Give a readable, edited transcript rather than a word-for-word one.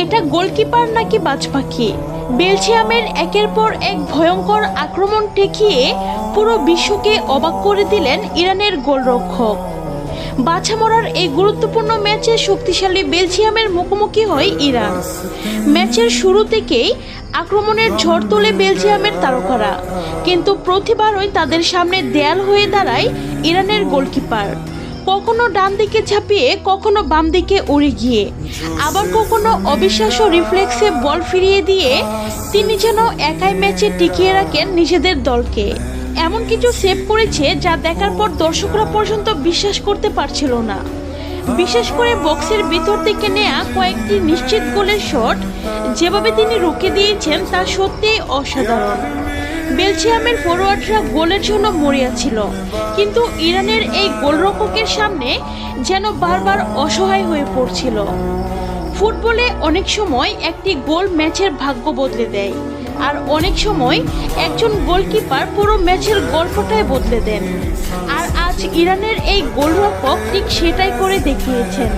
এটা গোলকিপার নাকি বাজ পাখি? বেলজিয়ামের একের পর এক ভয়ঙ্কর আক্রমণ ঠেকিয়ে পুরো বিশ্বকে অবাক করে দিলেন ইরানের গোলরক্ষক। বাছা মরার এই গুরুত্বপূর্ণ ম্যাচে শক্তিশালী বেলজিয়ামের মুখোমুখি হয় ইরান। ম্যাচের শুরু থেকেই আক্রমণের ঝড় তোলে বেলজিয়ামের তারকারা, কিন্তু প্রতিবারই তাদের সামনে দেয়াল হয়ে দাঁড়ায় ইরানের গোলকিপার। কখনো ডান দিকে ঝাঁপিয়ে, কখনো বাম দিকে উড়ে গিয়ে, আবার কখনো অবিশ্বাস্য রিফ্লেক্সে বল ফিরিয়ে দিয়ে তিনি যেন একাই ম্যাচে টিকিয়ে রাখেন নিজেদের দলকে। এমন কিছু সেভ করেছে যা দেখার পর দর্শকরা পর্যন্ত বিশ্বাস করতে পারছিল না। বিশেষ করে বক্সের ভিতর থেকে নেয়া কয়েকটি নিশ্চিত গোলের শট যেভাবে তিনি রুখে দিয়েছেন তা সত্যিই অসাধারণ। বেলজিয়ামের ফরোয়ার্ডরা গোলের জন্য মরিয়া ছিল, কিন্তু ইরানের এই গোলরক্ষকের সামনে যেন বারবার অসহায় হয়ে পড়ছিল। ফুটবলে অনেক সময় একটি গোল ম্যাচের ভাগ্য বদলে দেয়, আর অনেক সময় একজন গোলকিপার পুরো ম্যাচের গল্পটাই বদলে দেন। আর আজ ইরানের এই গোলরক্ষক ঠিক সেটাই করে দেখিয়েছেন।